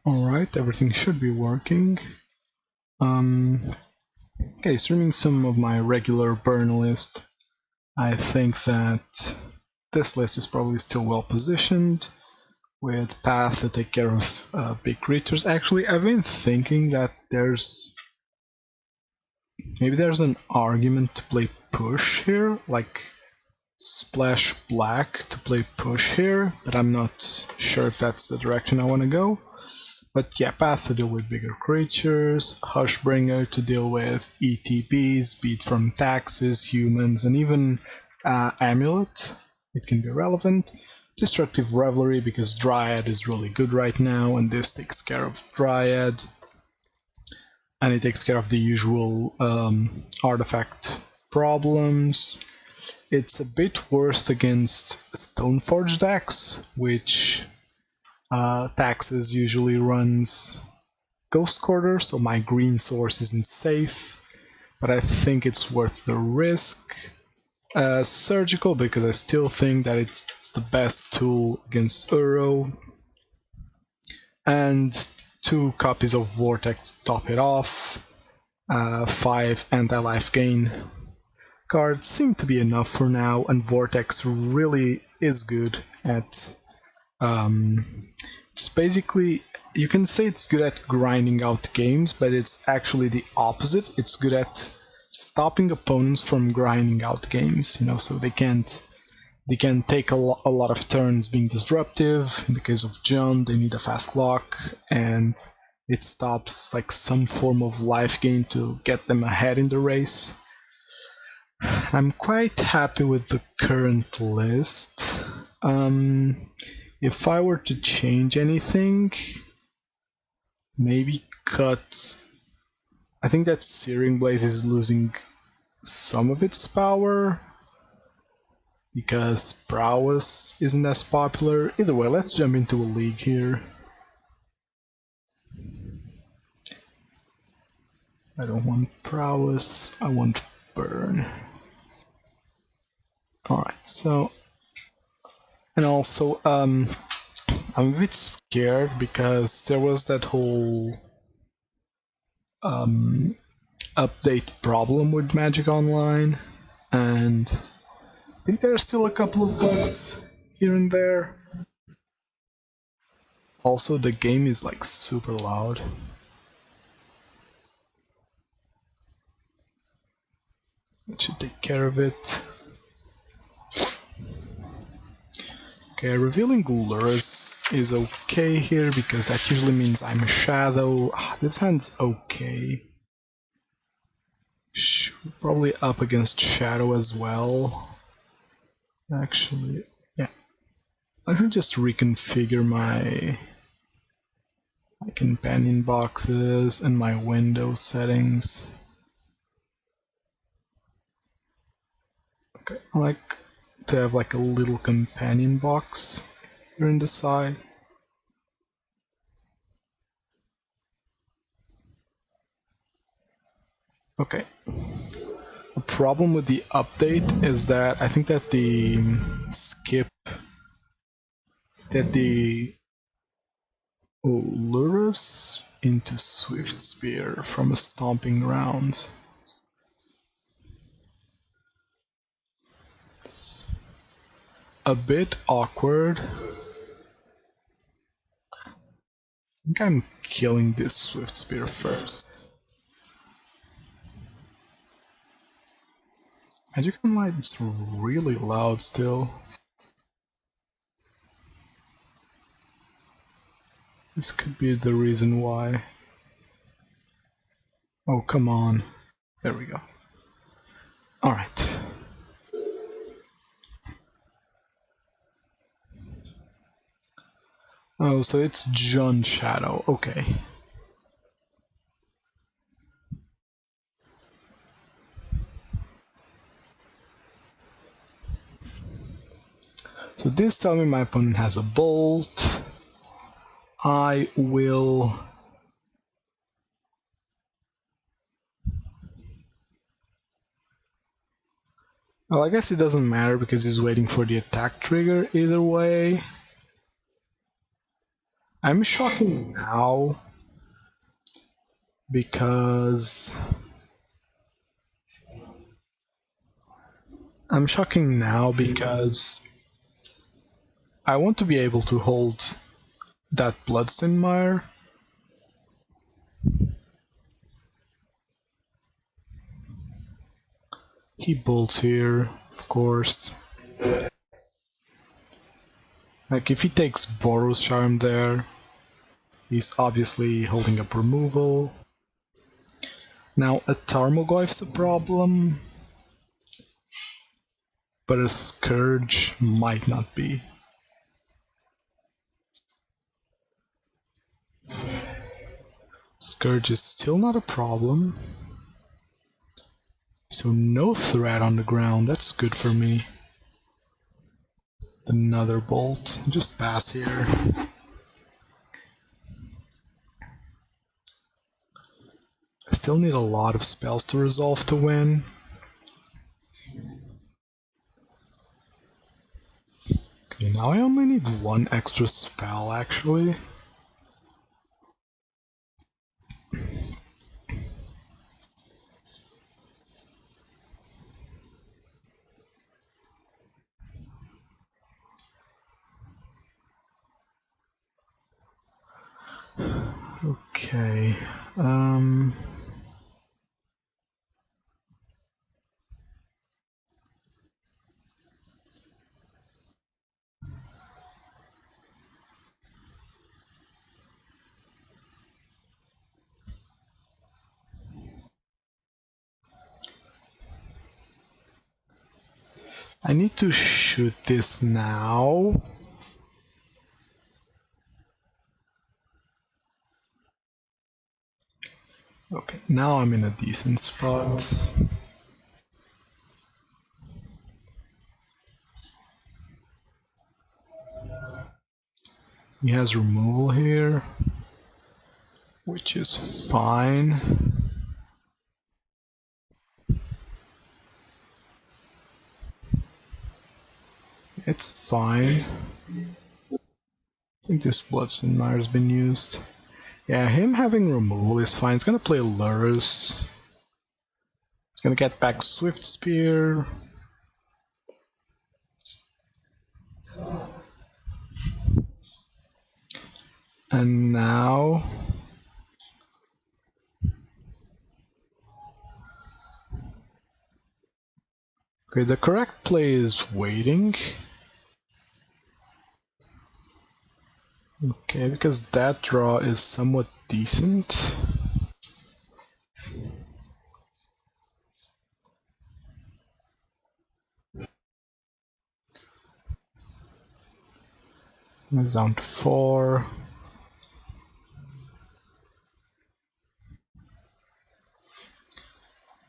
Alright, everything should be working. Okay, streaming some of my regular burn list. I think that this list is probably still well positioned, with paths that take care of big creatures. Actually, I've been thinking that maybe there's an argument to play push here, like splash black to play push here, but I'm not sure if that's the direction I want to go. But yeah, path to deal with bigger creatures, Hushbringer to deal with ETBs, be it from taxes, humans, and even Amulet. It can be relevant. Destructive Revelry, because Dryad is really good right now, and this takes care of Dryad. And it takes care of the usual artifact problems. It's a bit worse against Stoneforge decks, which taxes usually runs Ghost Quarter, so my green source isn't safe, but I think it's worth the risk. Surgical, because I still think that it's the best tool against Uro, and 2 copies of Vortex to top it off. 5 anti-life gain cards seem to be enough for now, and Vortex really is good at it's basically, you can say it's good at grinding out games, but it's actually the opposite. It's good at stopping opponents from grinding out games, so they can take a lot of turns being disruptive. In the case of John, they need a fast clock, and it stops like some form of life gain to get them ahead in the race. I'm quite happy with the current list. If I were to change anything, maybe cut... I think that Searing Blaze is losing some of its power, because Prowess isn't as popular. Either way, let's jump into a league here. I don't want Prowess, I want Burn. Alright, so... And also, I'm a bit scared because there was that whole update problem with Magic Online, and I think there are still a couple of bugs here and there. Also, the game is like super loud. That should take care of it. Okay, revealing Lurrus is okay here because that usually means I'm a shadow. This hand's okay. Probably up against shadow as well. Actually, yeah. I should just reconfigure my companion boxes and my window settings. Okay, I like to have like a little companion box here in the side. Okay. The problem with the update is that I think that the Lurrus into Swiftspear from a Stomping Ground. It's a bit awkward. I think I'm killing this Swiftspear first. Magic Online is really loud still. This could be the reason why. Oh, come on. There we go. Alright. Oh, so it's John Shadow. Okay. So this tells me my opponent has a Bolt. I will... Well, I guess it doesn't matter because he's waiting for the attack trigger either way. I'm shocking now because I want to be able to hold that Bloodstained Mire. He bolts here, of course. Like, if he takes Boros Charm there, he's obviously holding up removal. Now, a Tarmogoyf's a problem, but a Scourge might not be. Scourge is still not a problem. So no threat on the ground, that's good for me. Another bolt, just pass here. I still need a lot of spells to resolve to win. Okay, now I only need one extra spell actually. Okay, I need to shoot this now. Okay, now I'm in a decent spot. He has removal here, which is fine. It's fine. I think this Bloodstained Mire has been used. Yeah, him having removal is fine. He's gonna play Lurrus. He's gonna get back Swiftspear. And now... Okay, the correct play is waiting. Okay, because that draw is somewhat decent. It's down to 4.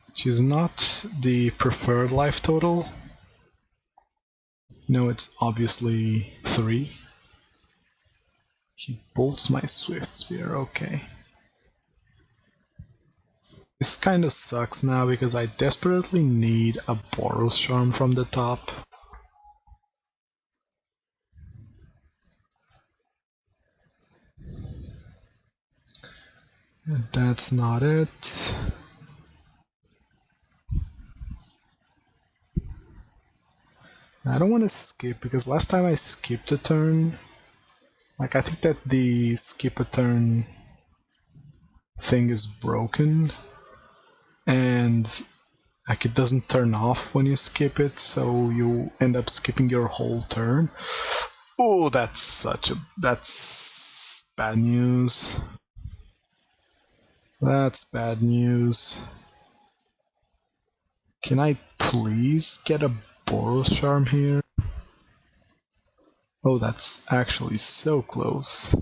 Which is not the preferred life total. No, it's obviously 3. He bolts my Swiftspear, okay. This kinda sucks now because I desperately need a Boros Charm from the top. And that's not it. I don't want to skip because last time I skipped a turn. Like, I think that the skip a turn thing is broken. And like, it doesn't turn off when you skip it, so you end up skipping your whole turn. Oh, that's bad news. That's bad news. Can I please get a Boros Charm here? Oh, that's actually so close.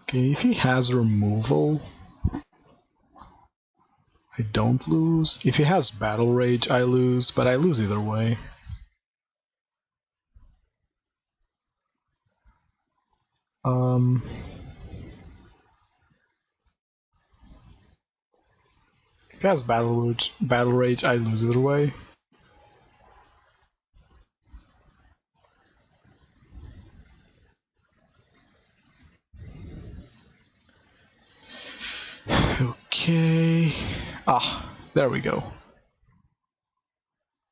Okay, if he has removal, I don't lose. If he has Battle Rage, I lose, but I lose either way. If he has Battle Rage, I lose either way. Okay. Ah, there we go.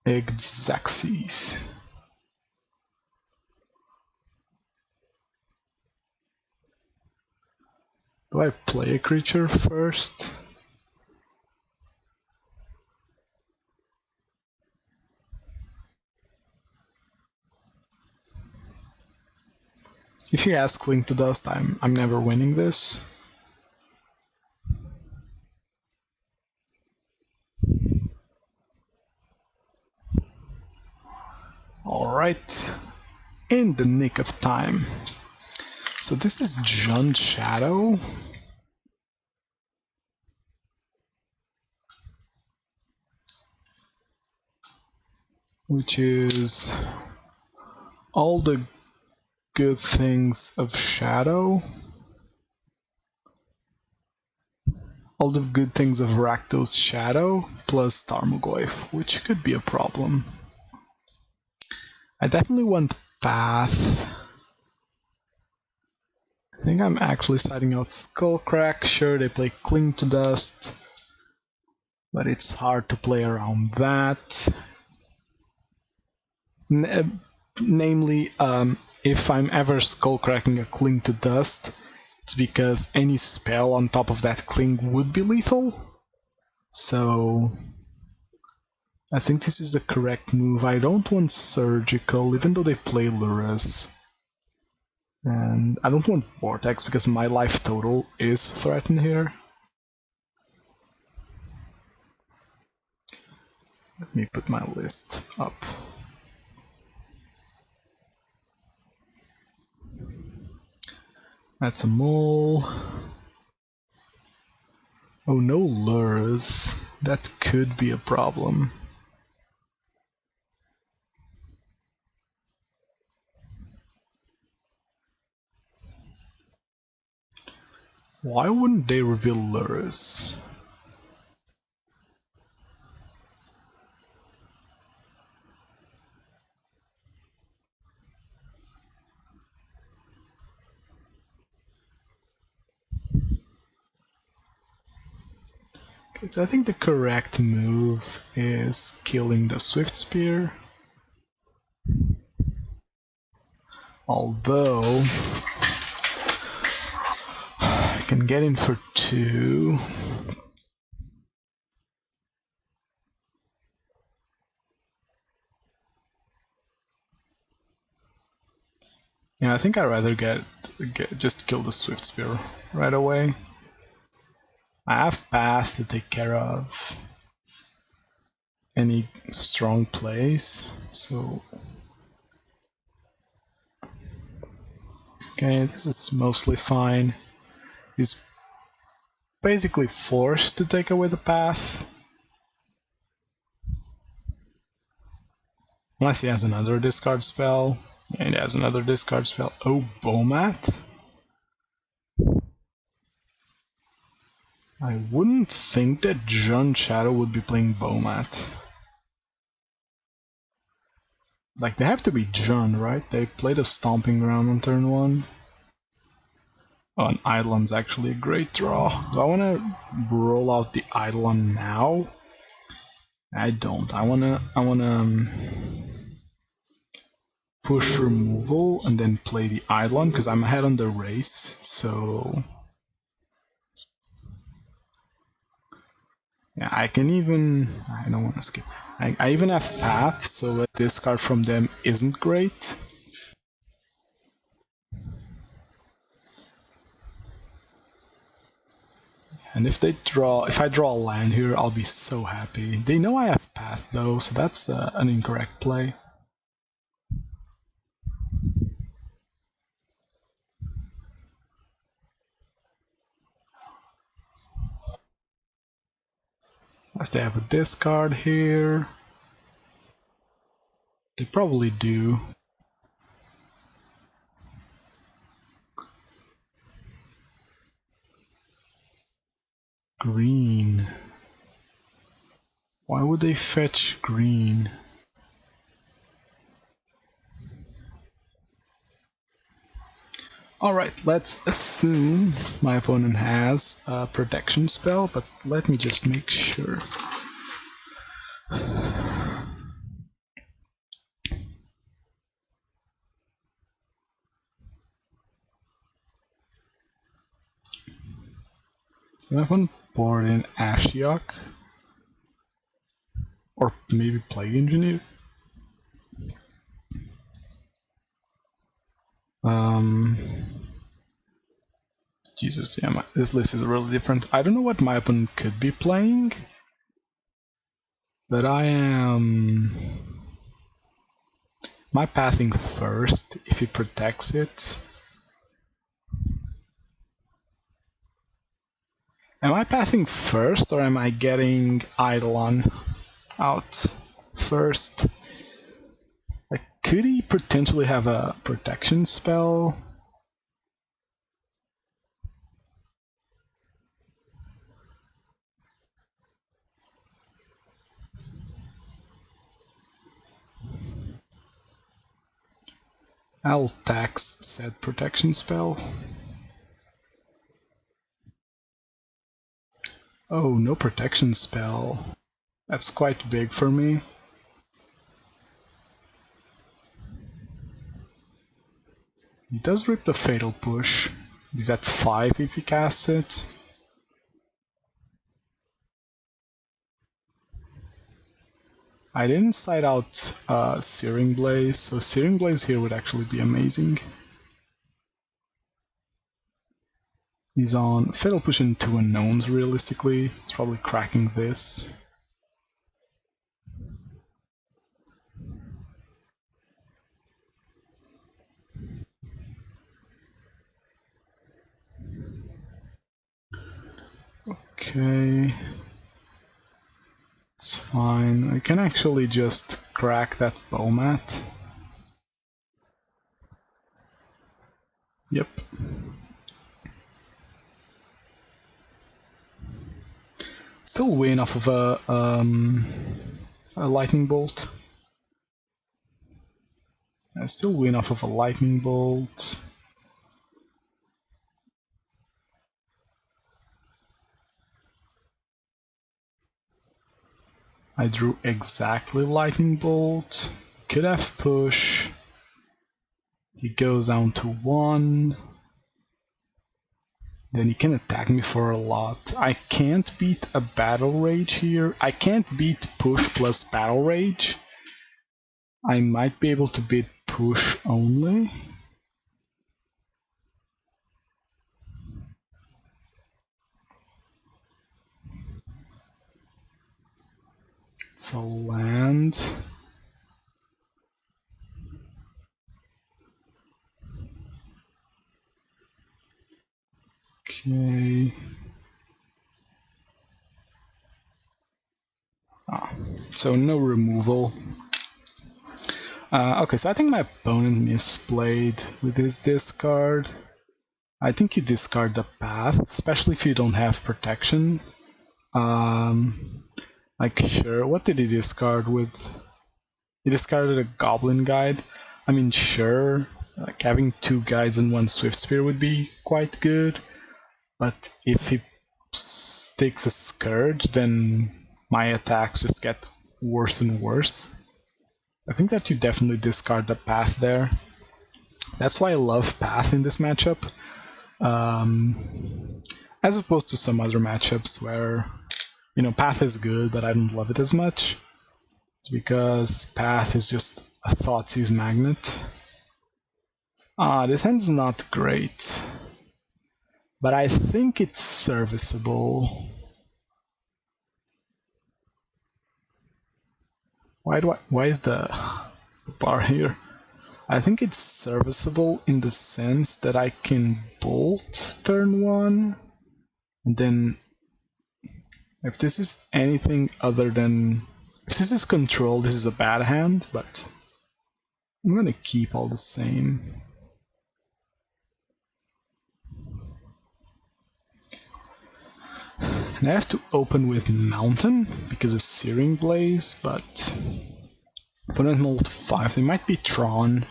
Exaxes. Do I play a creature first? If he has Cling to Dust, I'm never winning this. Alright, in the nick of time. So this is Jund Shadow. Which is all the good things of Shadow. All the good things of Rakdos Shadow plus Tarmogoyf, which could be a problem. I definitely want Path. I think I'm actually siding out Skullcrack. Sure, they play Cling to Dust, but it's hard to play around that. Namely, if I'm ever Skullcracking a Cling to Dust, it's because any spell on top of that Cling would be lethal. So I think this is the correct move. I don't want Surgical, even though they play Lurrus. And I don't want Vortex because my life total is threatened here. Let me put my list up. That's a mole. Oh, no Lurrus. That could be a problem. Why wouldn't they reveal Lurrus? Okay, so I think the correct move is killing the Swiftspear. Although I can get in for 2. Yeah, I think I'd rather just kill the Swiftspear right away. I have Path to take care of any strong plays, so... Okay, this is mostly fine. He's basically forced to take away the Path. Unless he has another discard spell. And he has another discard spell. Oh, Bomat? I wouldn't think that Jund Shadow would be playing Bomat. Like, they have to be Jund, right? They played a Stomping Ground on turn 1. Oh, and Eidolon's actually a great draw. Do I want to roll out the Eidolon now? I don't. I wanna push removal and then play the Eidolon because I'm ahead on the race. So yeah, I can even. I don't want to skip. I even have Path, so a discard from them isn't great. And if I draw a land here, I'll be so happy. They know I have Path though, so that's an incorrect play. Unless they have a discard here. They probably do. green? Why would they fetch green? Alright, let's assume my opponent has a protection spell, but let me just make sure. 11 board in Ashiok. Or maybe Plague Engineer. Jesus, yeah, this list is really different. I don't know what my opponent could be playing, but I am... Am I pathing first if he protects it? Am I pathing first, or am I getting Eidolon out first? Like, could he potentially have a protection spell? I'll tax said protection spell. Oh, no protection spell. That's quite big for me. He does rip the Fatal Push. He's at 5 if he casts it. I didn't side out Searing Blaze, so Searing Blaze here would actually be amazing. He's on Fatal Push and 2 unknowns realistically. He's probably cracking this. Okay. It's fine. I can actually just crack that bow mat. Yep. Still win off of a lightning bolt. I still win off of a lightning bolt. I drew exactly lightning bolt. Could have push. He goes down to 1. Then he can attack me for a lot. I can't beat a Battle Rage here. I can't beat push plus Battle Rage. I might be able to beat push only. It's a land. Okay. So no removal. Okay, so I think my opponent misplayed with his discard. I think you discard the path, especially if you don't have protection. Like, sure, what did he discard with? He discarded a Goblin guide. I mean, sure, like having 2 guides and 1 Swiftspear would be quite good, but if he takes a Scourge, then my attacks just get worse and worse. I think that you definitely discard the path there. That's why I love path in this matchup. As opposed to some other matchups where, you know, path is good, but I don't love it as much. It's because path is just a Thoughtseize magnet. This hand's not great, but I think it's serviceable. Why is the bar here? I think it's serviceable in the sense that I can bolt turn 1, and then if this is anything other than... If this is control, this is a bad hand, but I'm gonna keep all the same. And I have to open with Mountain because of Searing Blaze, but opponent mold 5, so it might be Tron.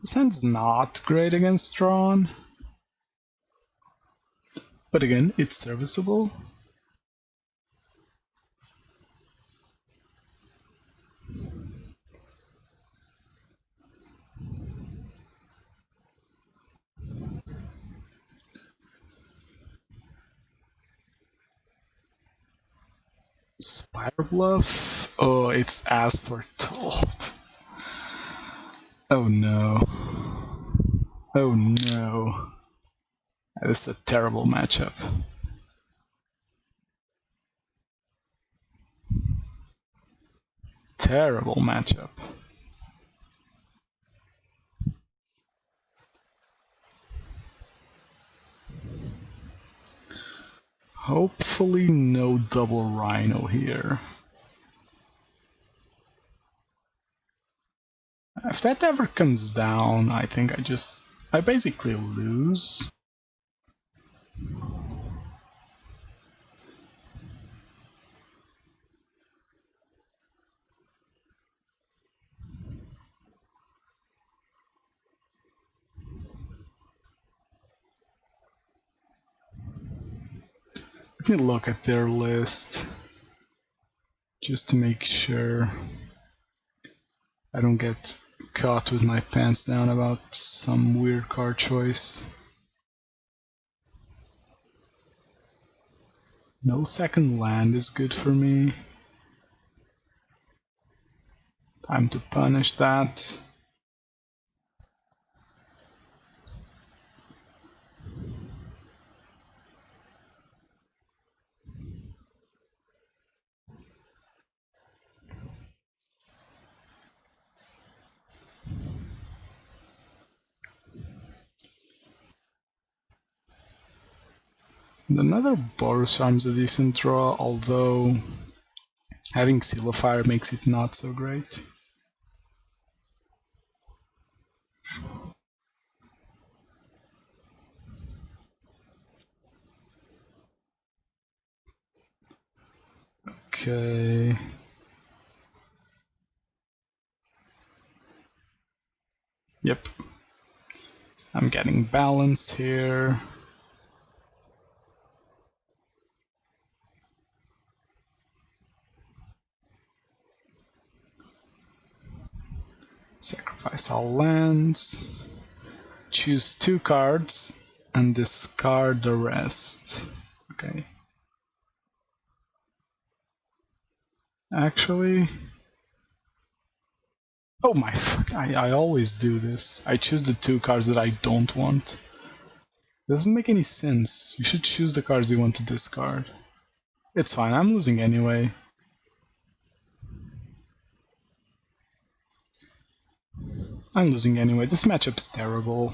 This hand's not great against Tron, but again, it's serviceable. Spire Bluff? Oh, it's as foretold. Oh no. Oh no. This is a terrible matchup. Terrible matchup. Hopefully no double Rhino here. If that ever comes down, I think I basically lose. Let me look at their list just to make sure I don't get caught with my pants down about some weird card choice. No second land is good for me. Time to punish that. And another Boros Charm is a decent draw, although having Seal of Fire makes it not so great. Okay. Yep. I'm getting balanced here. Sacrifice all lands. Choose 2 cards and discard the rest. Okay. Actually... Oh my fuck, I always do this. I choose the 2 cards that I don't want. Doesn't make any sense. You should choose the cards you want to discard. It's fine, I'm losing anyway. I'm losing anyway. This matchup's terrible.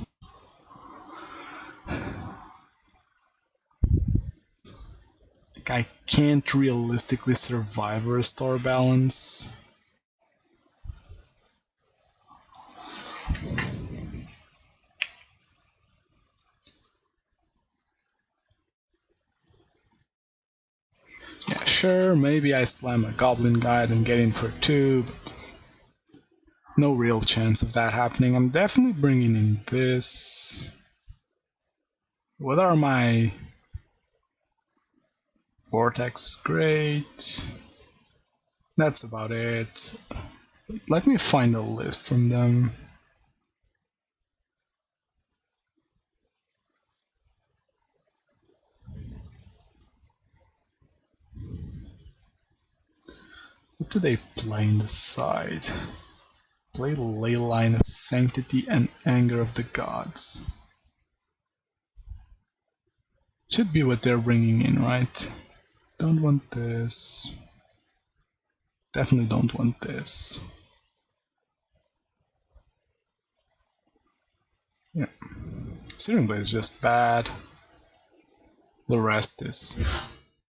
Like, I can't realistically survive a restore balance. Yeah, sure, maybe I slam a Goblin Guide and get in for 2, but no real chance of that happening. I'm definitely bringing in this. What are my... Vortex is great. That's about it. Let me find a list from them. What do they play in the side? Play Leyline of Sanctity and Anger of the Gods. Should be what they're bringing in, right? Don't want this. Definitely don't want this. Yeah. Searing Blaze is just bad. The rest is...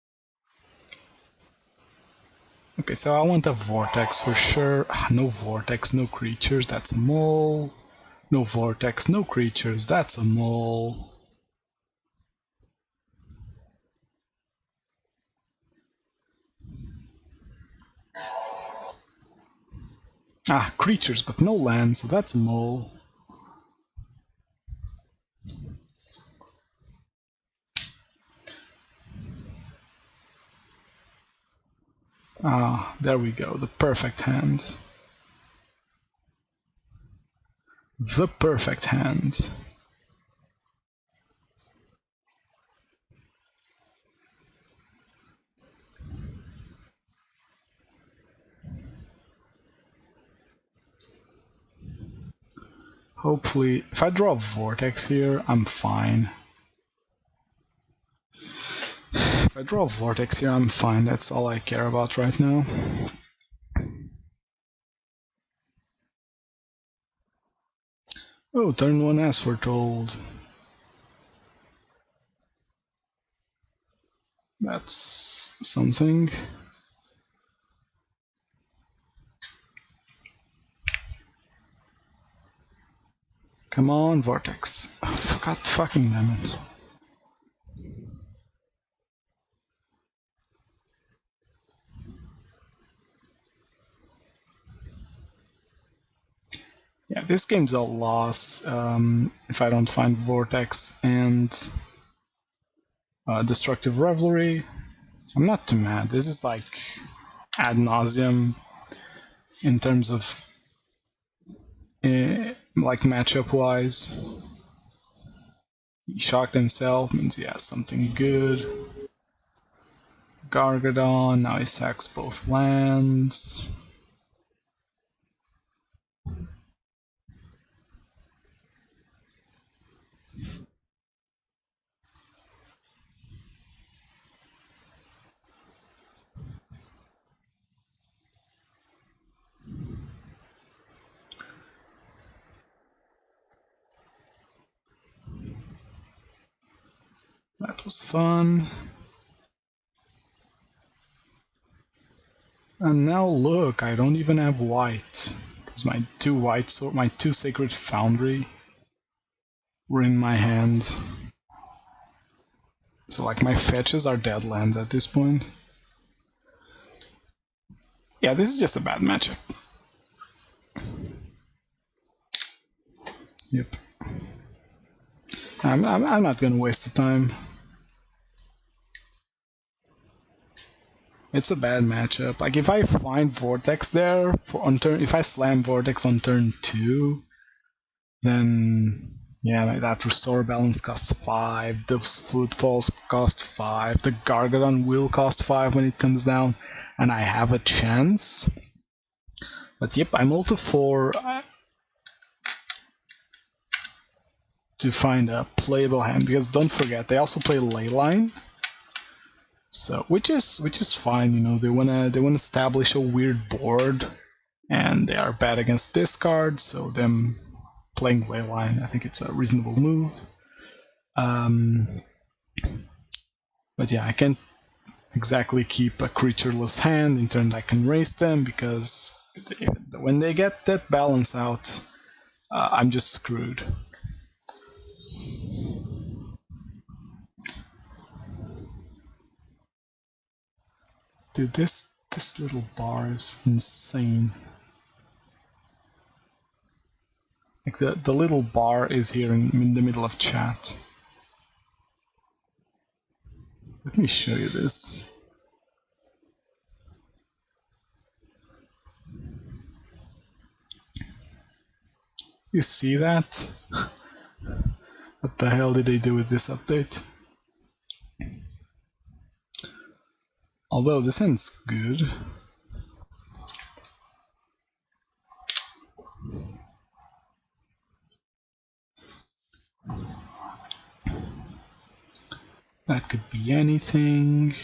Okay, so I want a Vortex for sure. No Vortex, no creatures, that's a mole. No Vortex, no creatures, that's a mole. Ah, creatures, but no land, so that's a mole. Ah, there we go, the perfect hand. The perfect hand. Hopefully, if I draw a Vortex here, I'm fine. If I draw a Vortex here, I'm fine. That's all I care about right now. Oh, turn 1 as Foretold. That's something. Come on, Vortex. Oh, God fucking damn it. Yeah, this game's a loss if I don't find Vortex and Destructive Revelry. I'm not too mad. This is like ad nauseum in terms of like matchup wise. He shocked himself, means he has something good. Gargadon, now he sacks both lands. That was fun. And now look, I don't even have white. Because my two Sacred Foundry were in my hand. So like my fetches are dead lands at this point. Yeah, this is just a bad matchup. Yep. I'm not gonna waste the time. It's a bad matchup. Like if I find Vortex there on turn, if I slam Vortex on turn 2, then yeah, like that Restore Balance costs 5, the Footfalls cost 5, the Gargadon will cost 5 when it comes down, and I have a chance. But yep, I'm all to 4 to find a playable hand, because don't forget they also play Leyline. So which is fine, you know, they wanna establish a weird board, and they are bad against discard, so them playing Leyline, I think it's a reasonable move. But yeah, I can't exactly keep a creatureless hand in turn I can raise them, because when they get that balance out, I'm just screwed. Dude, this little bar is insane. Like the little bar is here in the middle of chat. Let me show you this. You see that? What the hell did they do with this update? Although this hand's good. That could be anything.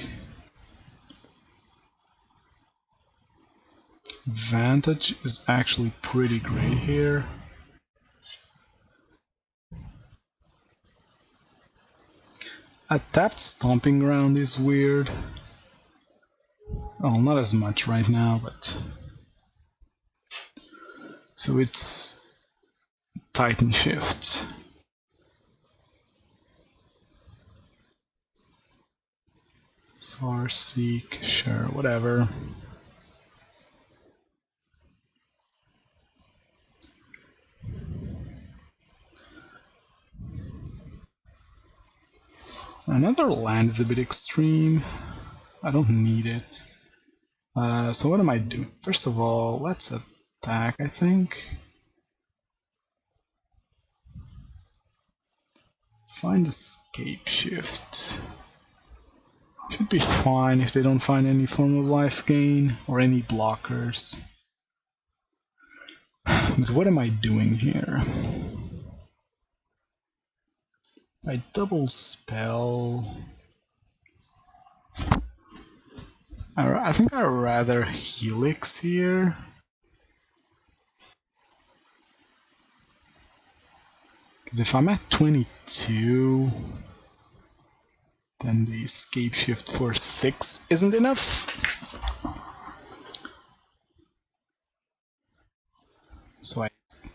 Vantage is actually pretty great here. A tapped Stomping Ground is weird. Oh, not as much right now, but... So it's Titanshift. Farseek, sure, whatever. Another land is a bit extreme. I don't need it. So what am I doing? First of all, let's attack, I think. Find escape shift. Should be fine if they don't find any form of life gain or any blockers. But what am I doing here? I double spell. I think I'd rather Helix here. Because if I'm at 22, then the escape shift for 6 isn't enough. So I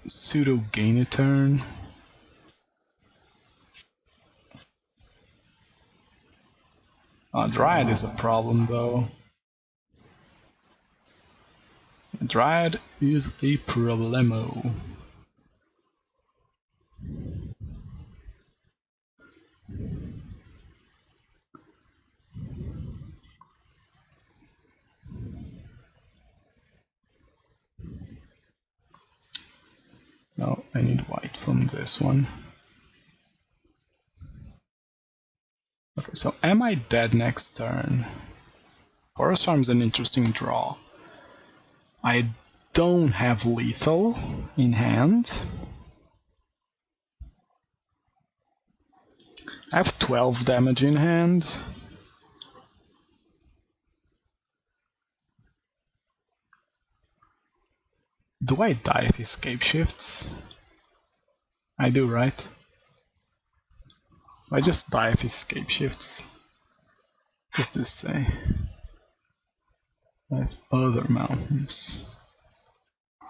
pseudo gain a turn. Dryad is a problem though. Dryad is a problemo. No, I need white from this one. Okay, so am I dead next turn? Boros Charm is an interesting draw. I don't have lethal in hand. I have 12 damage in hand. Do I die if escape shifts? I do, right? I just die if escape shifts. What does this say? I have other mountains.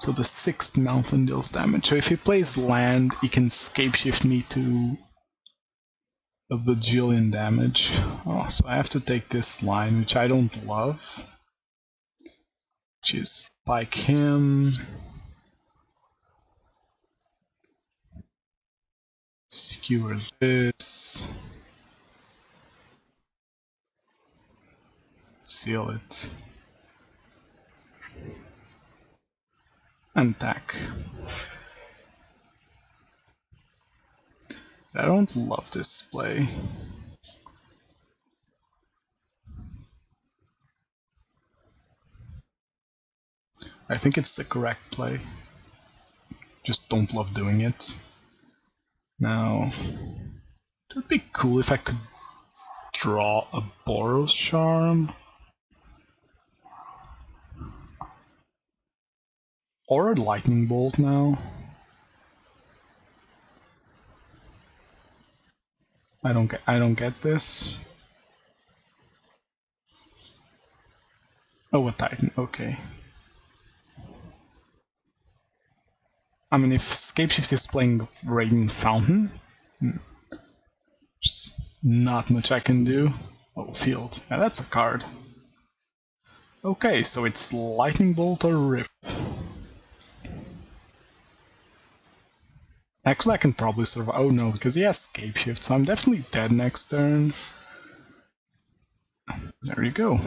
So the 6th mountain deals damage. So if he plays land, he can escape shift me to a bajillion damage. Oh, so I have to take this line, which I don't love. Which is spike him. Skewer this. Seal it. And attack. I don't love this play. I think it's the correct play. Just don't love doing it. Now, it would be cool if I could draw a Boros Charm. Or a Lightning Bolt now. I don't get this. Oh, a Titan, okay. I mean, if Scapeshift is playing Radiant Fountain, there's not much I can do. Oh, Field. Yeah, that's a card. Okay, so it's Lightning Bolt or Rip. Actually, I can probably survive. Oh no, because he has Scapeshift, so I'm definitely dead next turn. There you go.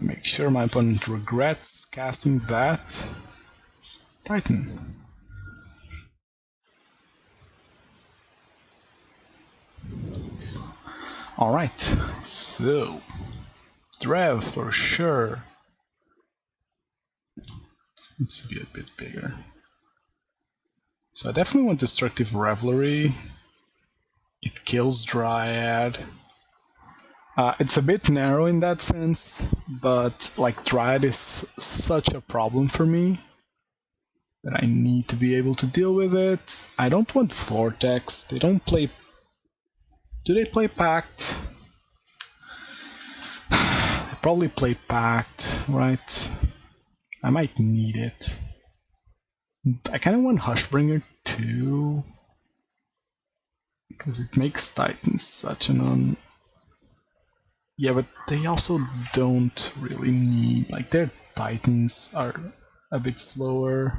Make sure my opponent regrets casting that Titan. Alright, so Drev for sure. Needs to be a bit bigger. So I definitely want Destructive Revelry. It kills Dryad. It's a bit narrow in that sense, but like Dryad is such a problem for me that I need to be able to deal with it. I don't want Vortex. They don't play... Do they play Pact? They probably play Pact, right? I might need it. I kind of want Hushbringer too, because it makes Titans such an Yeah, but they also don't really need... Like, their Titans are a bit slower.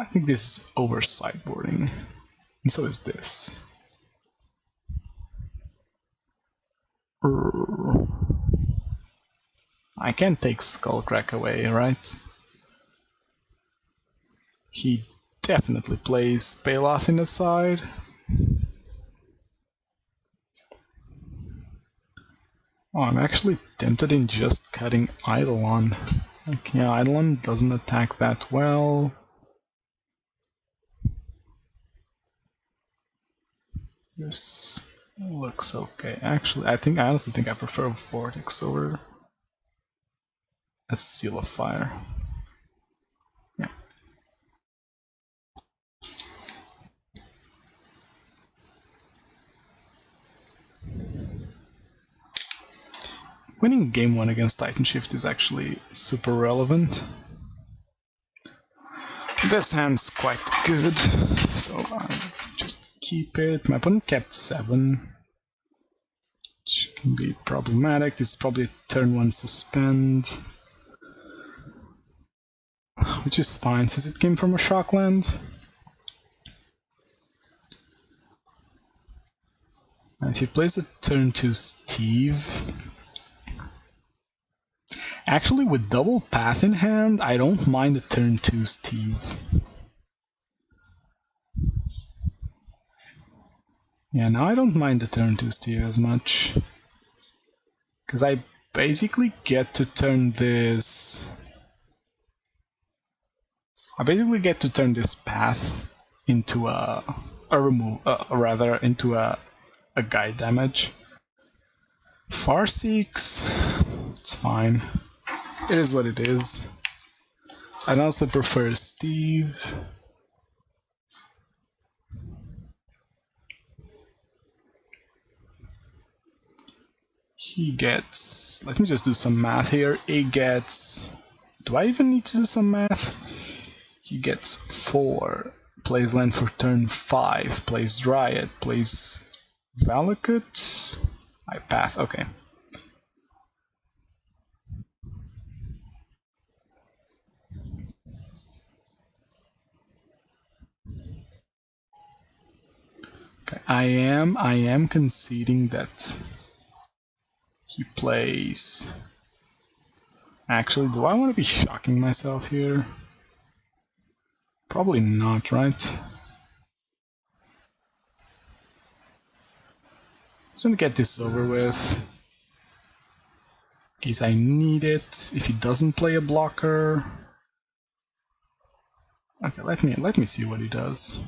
I think this is over sideboarding, and so is this. I can't take Skullcrack away, right? He definitely plays Baloth in the side. Oh, I'm actually tempted in just cutting Eidolon. Like, yeah, Eidolon doesn't attack that well. This looks okay. Actually, I honestly think I prefer Vortex over a Seal of Fire. Yeah. Winning game 1 against Titanshift is actually super relevant. This hand's quite good, so I just keep it. My opponent kept 7, which can be problematic. This is probably a turn 1 suspend, which is fine since it came from a shockland. And if he plays a turn 2 Steve, actually with double path in hand, I don't mind a turn 2 Steve. Yeah, now I don't mind the turn 2 Steve as much, because I basically get to turn this... I basically get to turn this path into a guide damage. Farseeks, it's fine. It is what it is. I'd honestly prefer Steve. He gets... Let me just do some math here. He gets... Do I even need to do some math? He gets 4. Plays land for turn 5. Plays Dryad. Plays Valakut. I path. Okay. Okay. I am conceding that he plays... Actually, do I want to be shocking myself here? Probably not, right? Just gonna get this over with. In case I need it. If he doesn't play a blocker. Okay, let me see what he does.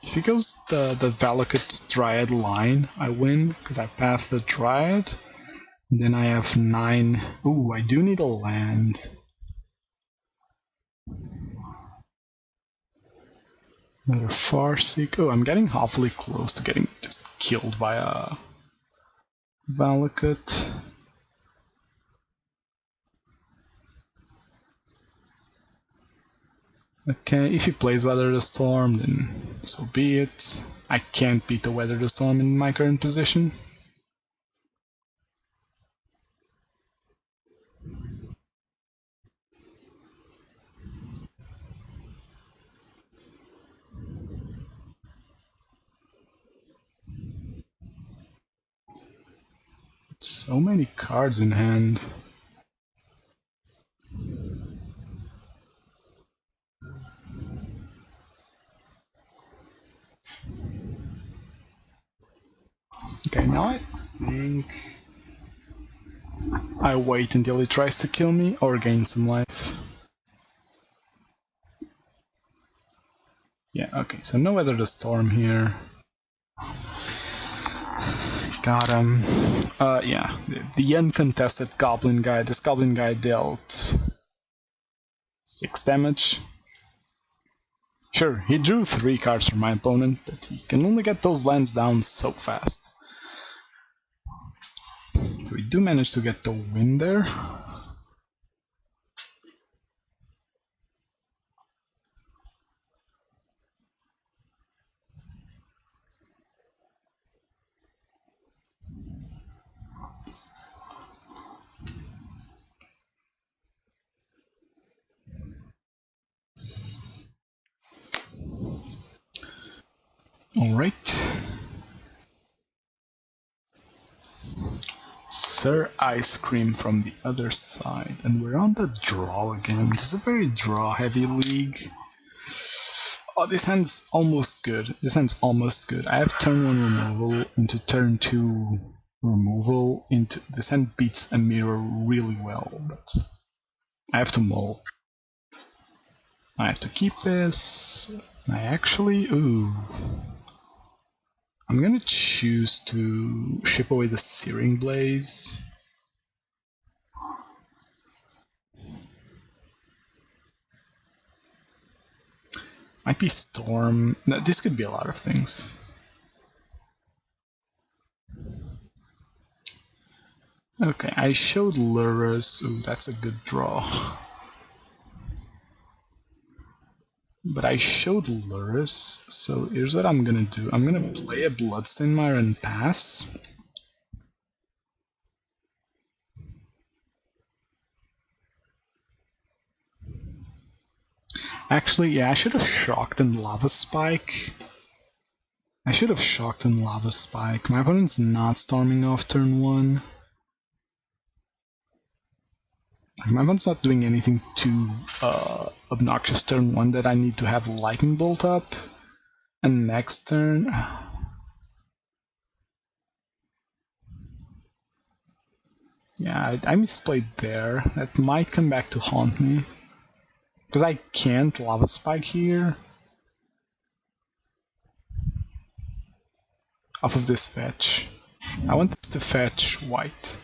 If he goes the Valakut Dryad line, I win, because I pass the Dryad. And then I have 9. Ooh, I do need a land. Another Farseek. Oh, I'm getting awfully close to getting just killed by a Valakut. Okay, if he plays Weather the Storm, then so be it. I can't beat the Weather the Storm in my current position. So many cards in hand. Okay, now I think I wait until he tries to kill me or gain some life. Yeah, okay, so no Weather the Storm here. Got him. Yeah, the uncontested Goblin guy. This Goblin guy dealt 6 damage. Sure, he drew 3 cards from my opponent, but he can only get those lands down so fast. So we do manage to get the win there. Alright. Sir Ice Cream from the other side, and we're on the draw again. This is a very draw-heavy league. Oh, this hand's almost good. This hand's almost good. I have turn 1 removal into turn 2 removal. Into this hand beats a mirror really well, but I have to mull. I have to keep this. I actually... ooh. I'm gonna choose to ship away the Searing Blaze. Might be Storm. No, this could be a lot of things. Okay, I showed Lurrus. Ooh, that's a good draw. But I showed Lurrus, so here's what I'm gonna do. I'm gonna play a Bloodstained Mire and pass. Actually, yeah, I should have shocked in Lava Spike. I should have shocked in Lava Spike. My opponent's not storming off turn 1. My opponent's not doing anything too obnoxious turn 1 that I need to have Lightning Bolt up. And next turn... yeah, I misplayed there. That might come back to haunt me. Because I can't Lava Spike here. Off of this fetch. I want this to fetch white.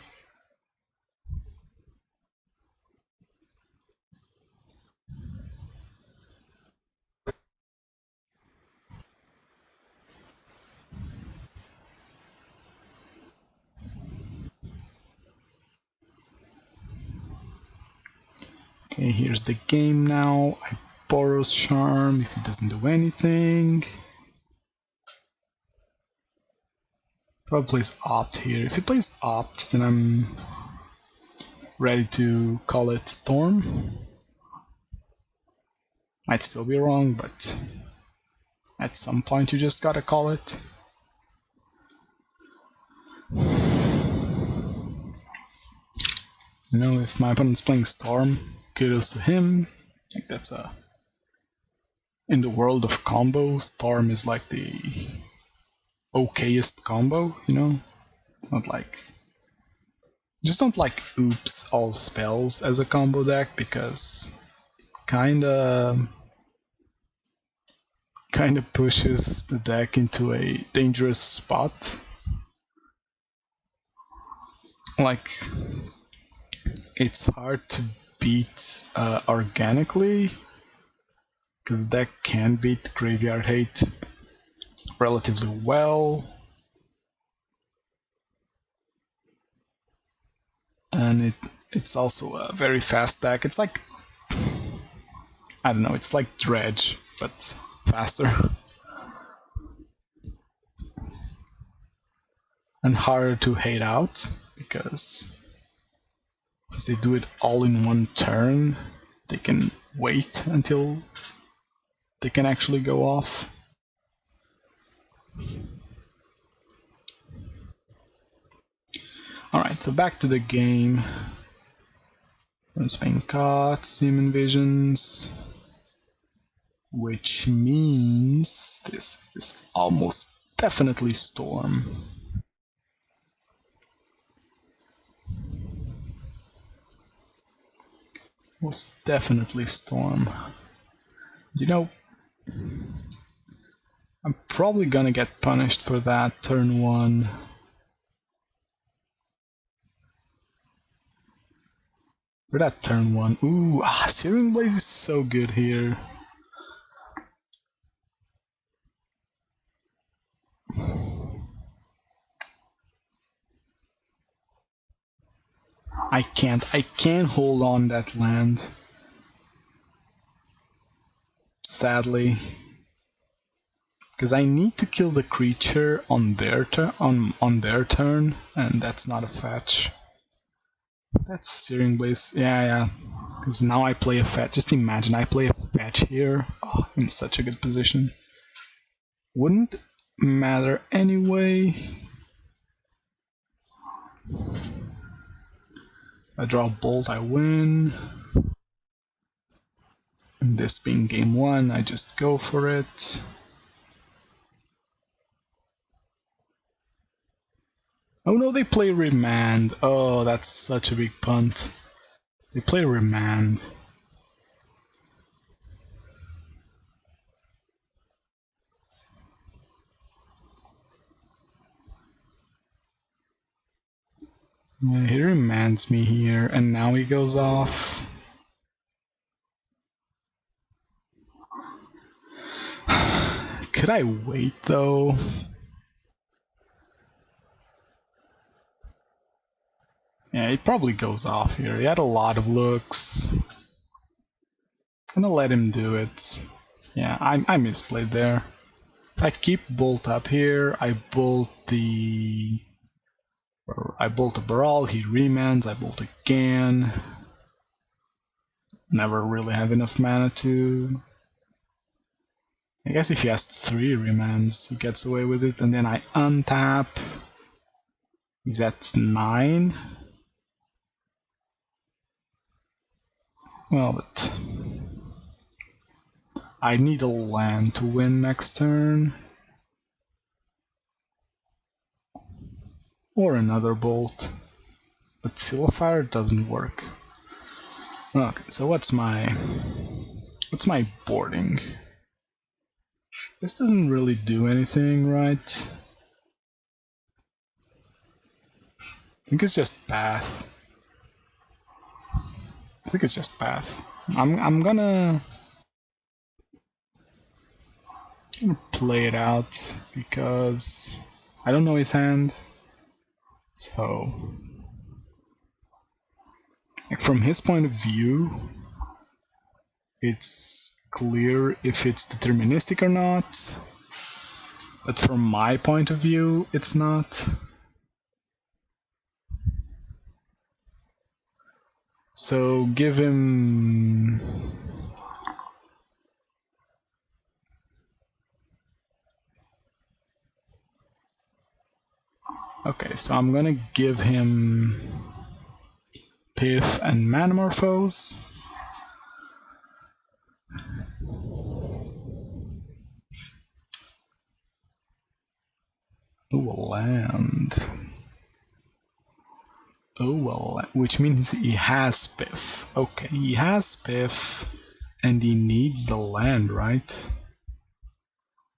Okay, here's the game now. I Boros Charm if he doesn't do anything. Probably plays Opt here. If he plays Opt, then I'm ready to call it Storm. Might still be wrong, but at some point you just gotta call it. You know, if my opponent's playing Storm, kudos to him. I think that's a... in the world of combo, Storm is like the okayest combo, you know? It's not like... just don't like oops all spells as a combo deck, because kinda pushes the deck into a dangerous spot. Like, it's hard to beat organically, because the deck can beat Graveyard Hate relatively well. And it's also a very fast deck. It's like, I don't know, it's like Dredge, but faster. And harder to hate out, because since they do it all in one turn, they can wait until they can actually go off. Alright, so back to the game. Spain Caught, Seaman Visions, which means this is almost definitely Storm. Most definitely Storm. You know, I'm probably gonna get punished for that turn 1. For that turn 1. Ooh, Searing Blaze is so good here. I can't hold on that land. Sadly. Because I need to kill the creature on their turn, and that's not a fetch. That's Searing Blaze. Yeah. Because now I play a fetch. Just imagine I play a fetch here. Oh, in such a good position. Wouldn't matter anyway. I draw a bolt, I win. And this being game 1, I just go for it. Oh no, they play Remand. Oh, that's such a big punt. They play Remand. Yeah, he remands me here, and now he goes off. Could I wait though? Yeah, he probably goes off here. He had a lot of looks. I'm gonna let him do it. Yeah, I misplayed there. If I keep bolt up here, I bolt the Baral, he remands, I bolt again. Never really have enough mana to... I guess if he has 3 remands, he gets away with it, and then I untap. He's at 9. Well, but I need a land to win next turn. Or another bolt. But Silphire doesn't work. Okay, so what's my boarding? This doesn't really do anything, right? I think it's just path. I'm gonna play it out because I don't know his hand. So, like, from his point of view, it's clear if it's deterministic or not. But from my point of view, it's not. So give him... Okay, so I'm gonna give him Piff and Manamorphose. Ooh, a land. Oh, well, which means he has Piff. Okay, he has Piff, and he needs the land, right?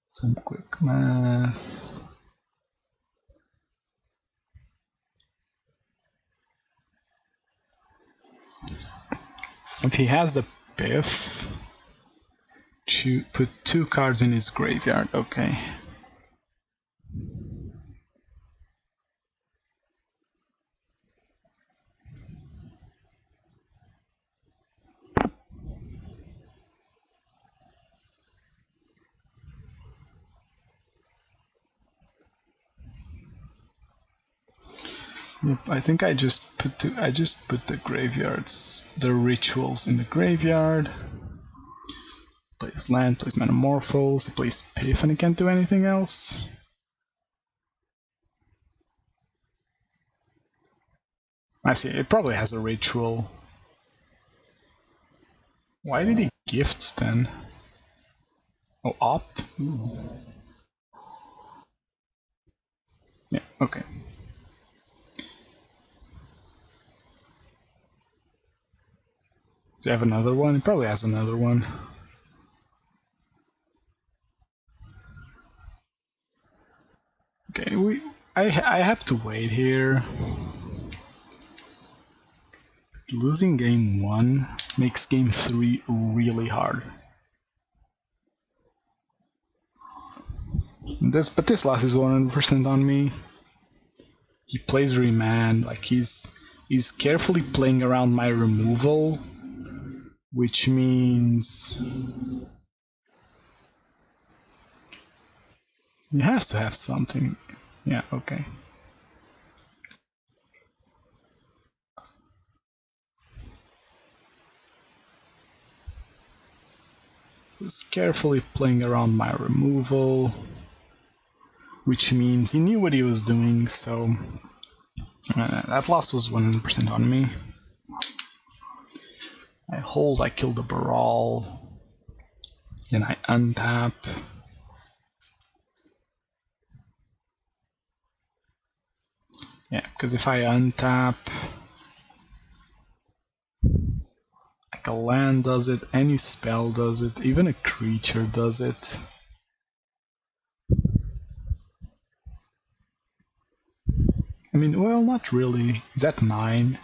Some quick math. If he has the Piff, put 2 cards in his graveyard, okay. Yep, I think I just put the graveyards, the rituals in the graveyard. Plays land, plays Metamorphose, he plays Piff, and he can't do anything else. I see, it probably has a ritual. Why did he gift then? Oh, opt? Ooh. Yeah, okay. Does he have another one? He probably has another one. Okay, I have to wait here. Losing game 1 makes game 3 really hard. But this loss is 100% on me. He plays Remand, like he's carefully playing around my removal, which means he has to have something. Yeah, okay. Just carefully playing around my removal. which means he knew what he was doing, so that loss was 100% on me. I hold, I kill the Baral, then I untap. Yeah, because if I untap, like a land does it, any spell does it, even a creature does it. I mean, well, not really. Is that 9?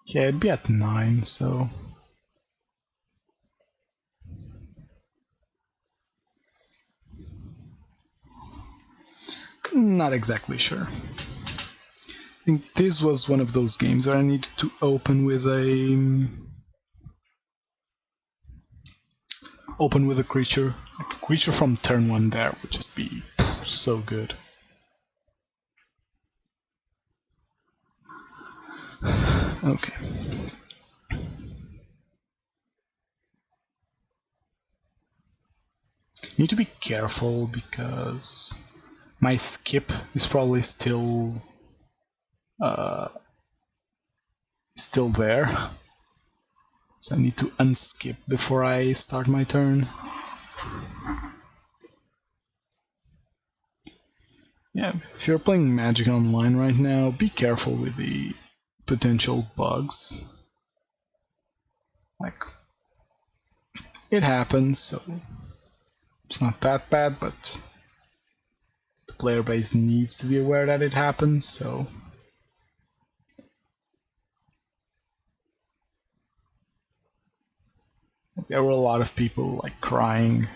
Yeah, it'd be at 9, so... Not exactly sure. I think this was one of those games where I needed to open with a creature. Like a creature from turn 1 there would just be so good. Okay. Need to be careful because my skip is probably still there. So I need to unskip before I start my turn. Yeah, if you're playing Magic Online right now, be careful with the potential bugs. Like, it happens, so it's not that bad, but the player base needs to be aware that it happens, so... There were a lot of people like crying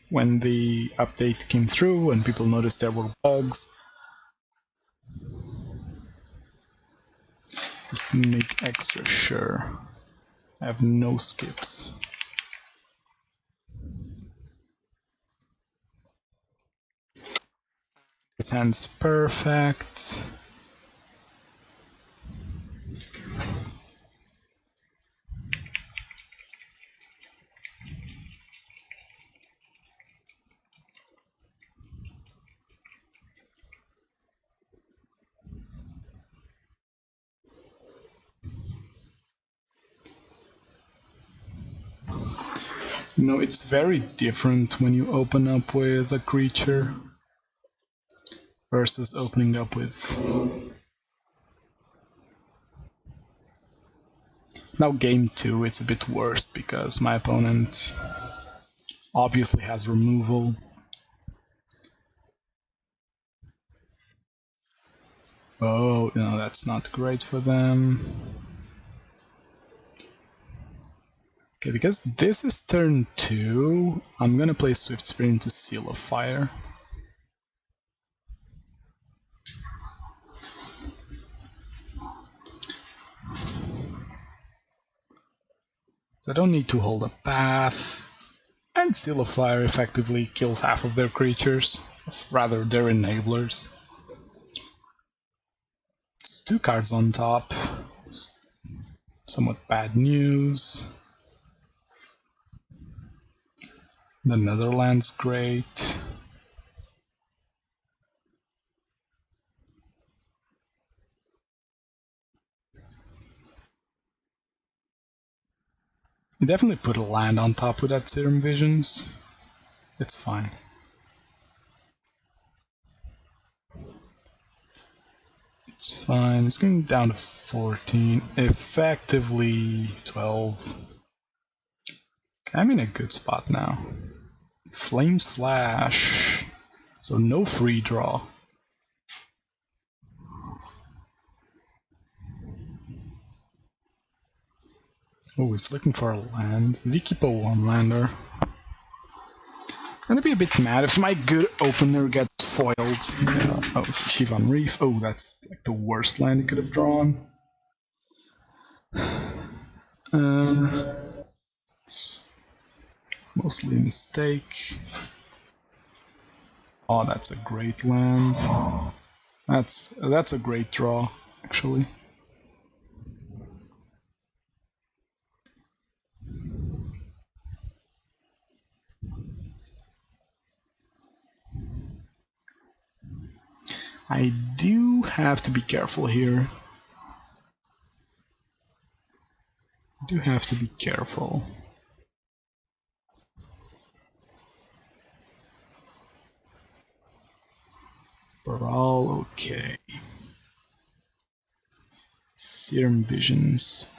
when the update came through and people noticed there were bugs. Just to make extra sure. I have no skips. This hand's perfect. You know, it's very different when you open up with a creature versus opening up with... Now game 2 it's a bit worse because my opponent obviously has removal. Oh, no, that's not great for them. Okay, because this is turn 2, I'm gonna play Swiftspear into Seal of Fire. So I don't need to hold a path. And Seal of Fire effectively kills half of their creatures, rather their enablers. It's 2 cards on top. Somewhat bad news. The Netherlands, great. You definitely put a land on top with that Serum Visions. It's fine. It's fine. It's going down to 14. Effectively 12. I'm in a good spot now. Flame Slash. So no free draw. Oh, he's looking for a land. We keep a 1-lander. Gonna be a bit mad if my good opener gets foiled. Oh, Shivan Reef. Oh, that's like the worst land he could have drawn. It's mostly a mistake. Oh, that's a great land. That's a great draw, actually. I do have to be careful here. I do have to be careful. Baral, okay. Serum Visions.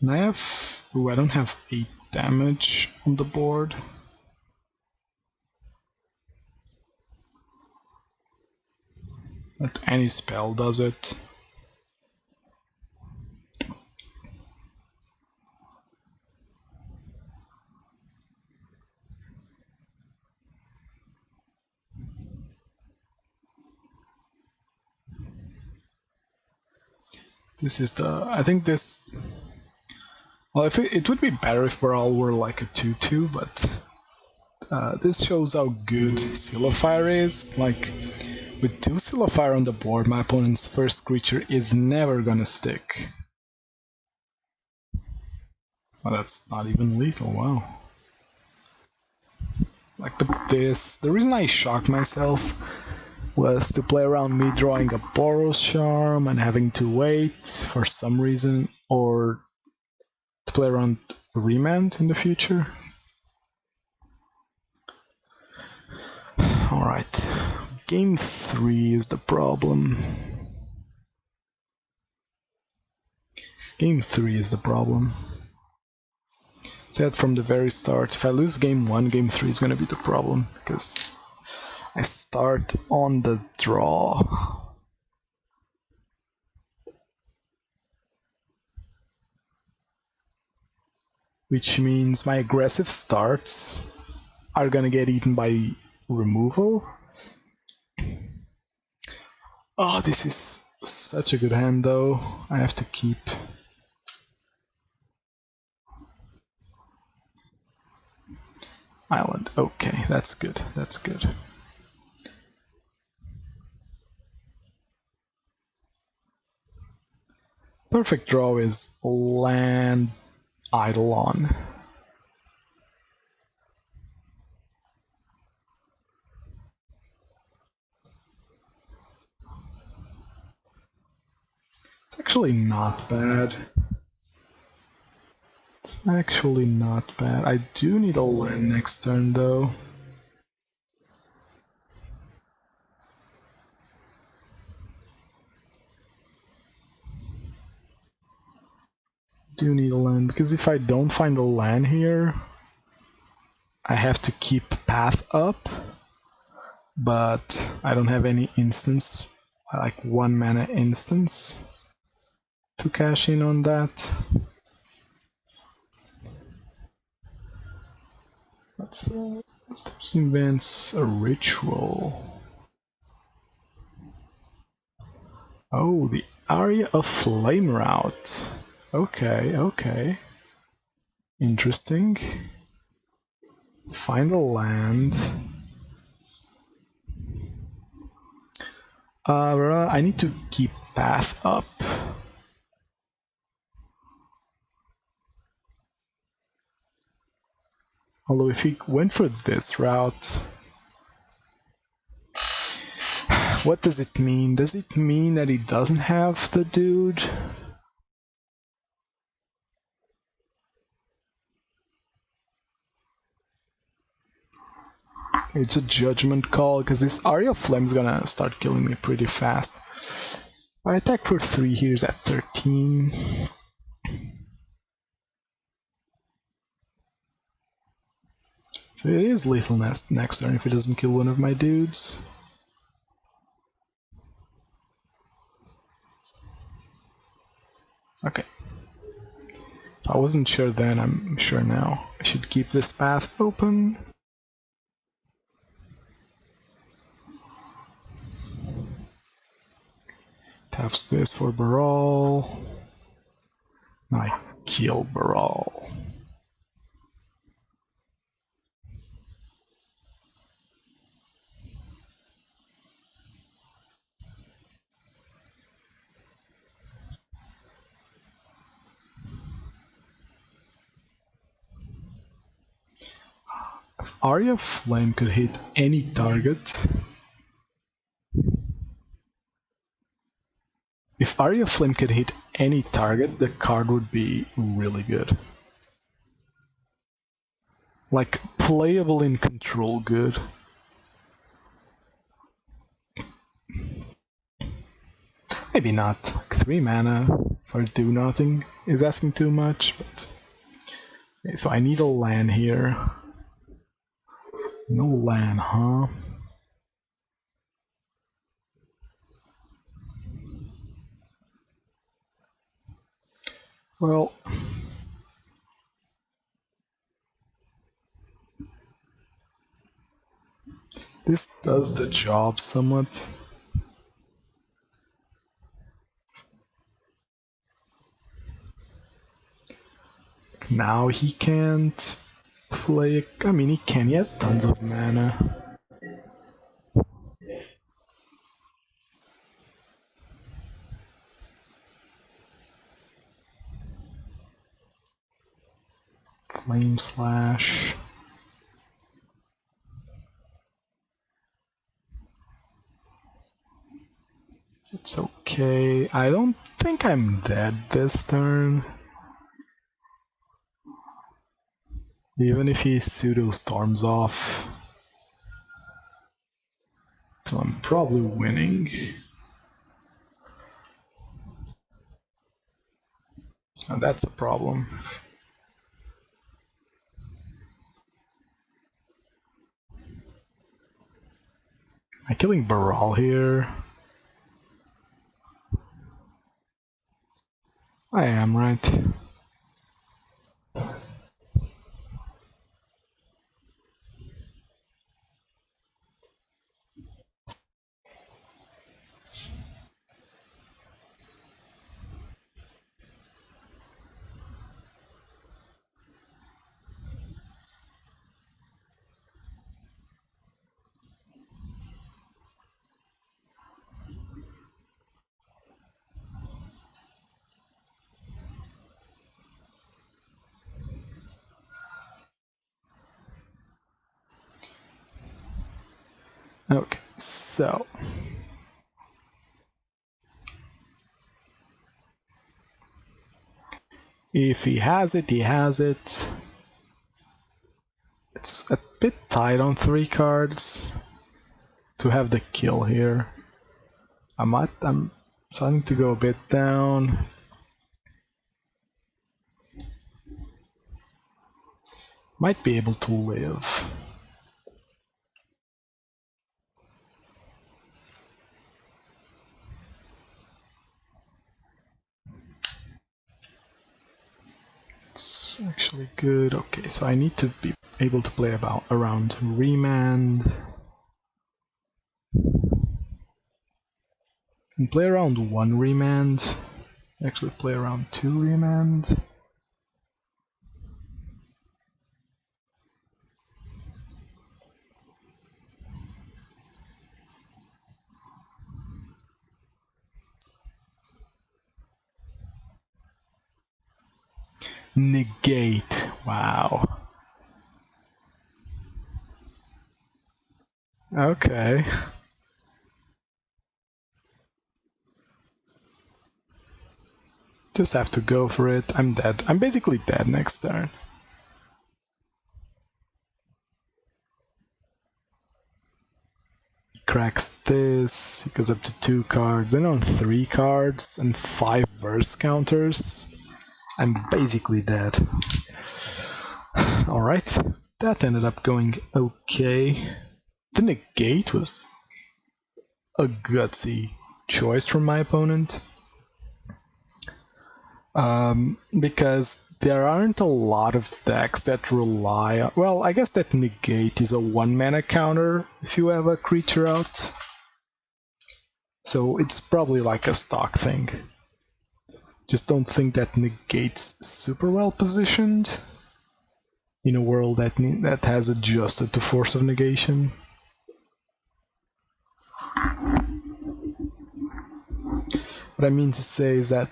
And I have... Ooh, I don't have 8 damage on the board. But any spell does it. This is the... I think this... Well, if it would be better if Baral were like a 2-2, but this shows how good Seal of Fire is. Like, with 2 Seal of Fire on the board, my opponent's first creature is never gonna stick. Well, that's not even lethal, wow. Like, but this... The reason I shocked myself was to play around me drawing a Boros Charm and having to wait for some reason, or to play around Remand in the future. Alright, game 3 is the problem. Game 3 is the problem. Said from the very start, if I lose game 1, game 3 is going to be the problem, because I start on the draw. Which means my aggressive starts are gonna get eaten by removal. Oh, this is such a good hand though. I have to keep. Island, okay, that's good, that's good. Perfect draw is land Eidolon. It's actually not bad. It's actually not bad. I do need a land next turn though. Do need a land, because if I don't find a land here, I have to keep path up, but I don't have any instance, like 1 mana instance to cash in on that. Let's invent a ritual. Oh, the Aria of Flame Route. Okay, okay. Interesting. Find a land. I need to keep path up. Although if he went for this route... What does it mean? Does it mean that he doesn't have the dude? It's a judgment call, because this Aria of Flame is gonna start killing me pretty fast. I attack for 3 here is at 13. So it is lethal next turn if it doesn't kill one of my dudes. Okay. If I wasn't sure then, I'm sure now. I should keep this path open. Taps this for Baral. I kill Gruul. If Arya Flame could hit any target, the card would be really good. Like, playable in control good. Maybe not. Like 3 mana for do nothing is asking too much, but... Okay, so I need a land here. No land, huh? Well... this does the job somewhat. Now he can't play... I mean, he can. He has tons of mana. Flame Slash. It's okay. I don't think I'm dead this turn. Even if he pseudo storms off. So I'm probably winning. And that's a problem. Am I killing Gruul here? I am, right? Okay, so... if he has it, he has it. It's a bit tight on 3 cards to have the kill here. I'm starting to go a bit down. Might be able to live. It's actually good. Okay, so I need to be able to play around Remand. And play around 1 Remand. Actually play around 2 Remand. Negate. Wow. Okay. Just have to go for it. I'm dead. I'm basically dead next turn. He cracks this. He goes up to 2 cards. Then on 3 cards and 5 verse counters. I'm basically dead. Alright. That ended up going okay. The negate was a gutsy choice from my opponent. Because there aren't a lot of decks that rely on... well, I guess that negate is a 1 mana counter if you have a creature out. So it's probably like a stock thing. Just don't think that negates super well positioned in a world that has adjusted to Force of Negation. What I mean to say is that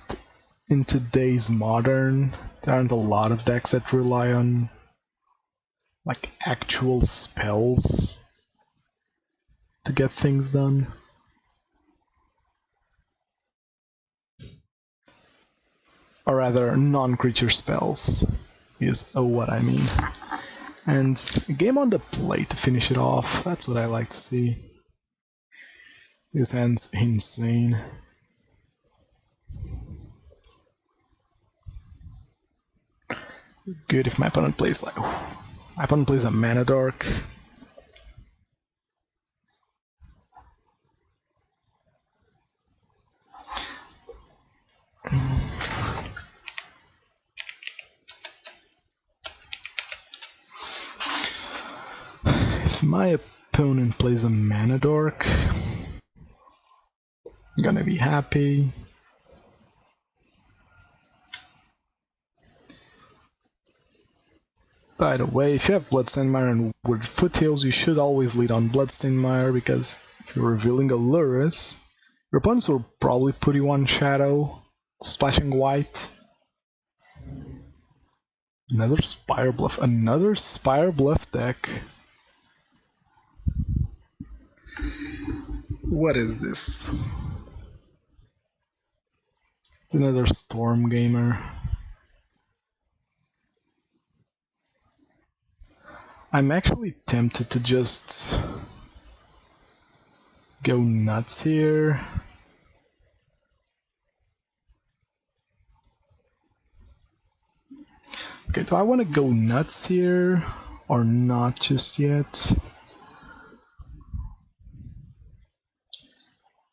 in today's Modern, there aren't a lot of decks that rely on like actual spells to get things done. Or rather, non-creature spells is what I mean. And a game on the plate to finish it off, that's what I like to see. This hand's insane. Good if my opponent plays like... My opponent plays a Mana Dark. If my opponent plays a Mana Dark, I'm gonna be happy. By the way, if you have Bloodstained Mire and Wooded Foothills, you should always lead on Bloodstained Mire, because if you're revealing a Lurrus, your opponents will probably put you on Shadow, splashing white. Another Spire Bluff deck. What is this? It's another Storm Gamer. I'm actually tempted to just go nuts here. Okay, do I want to go nuts here or not just yet?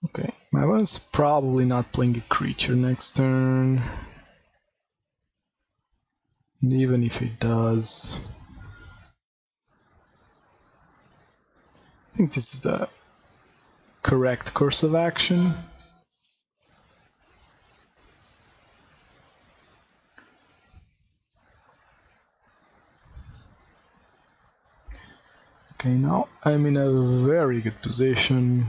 Okay, my opponent's probably not playing a creature next turn. And even if he does, I think this is the correct course of action. Okay, now I'm in a very good position.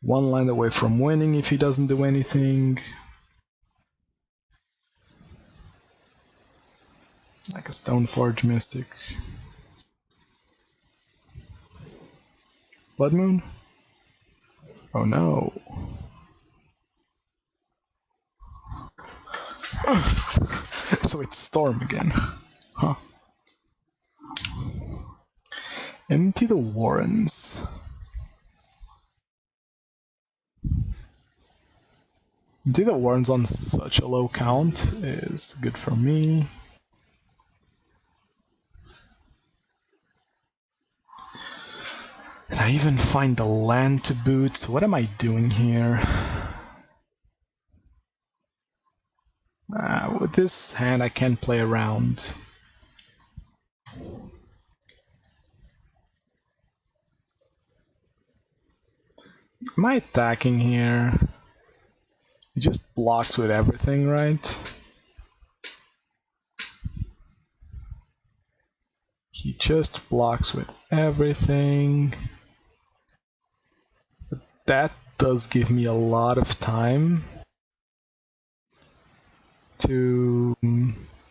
One line away from winning if he doesn't do anything. Like a Stoneforge Mystic. Blood Moon? Oh no. So it's Storm again. Huh. Empty the Warrens. Empty the Warrens on such a low count is good for me. And I even find the land to boot. What am I doing here? With this hand I can't play around. Am I attacking here? He just blocks with everything, right? He just blocks with everything. But that does give me a lot of time to...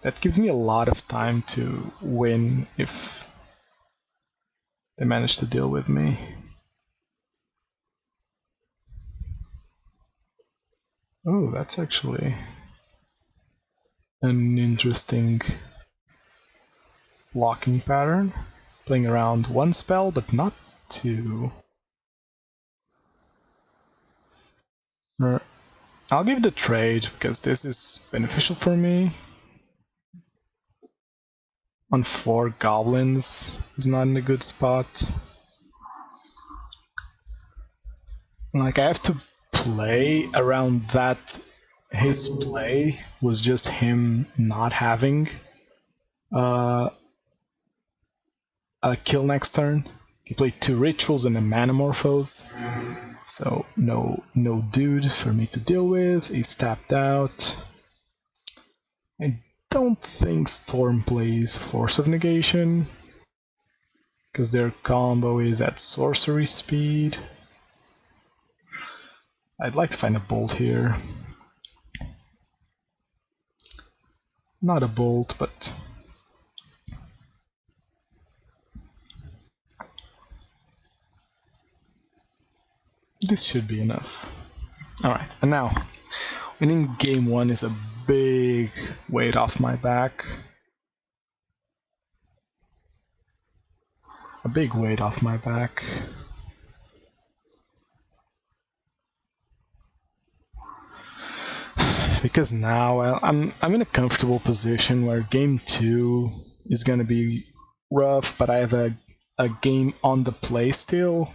That gives me a lot of time to win if they manage to deal with me. Oh, that's actually an interesting blocking pattern. Playing around one spell, but not two. I'll give the trade, because this is beneficial for me. On 4 goblins is not in a good spot. Like, I have to play around that. His play was just him not having a kill next turn. He played 2 rituals and a Manamorphose, so no dude for me to deal with. He's tapped out. I don't think Storm plays Force of Negation, because their combo is at sorcery speed. I'd like to find a bolt here. Not a bolt, but this should be enough. Alright, and now, winning game 1 is a big weight off my back. A big weight off my back. Because now I'm in a comfortable position where game 2 is gonna be rough, but I have a game on the play still.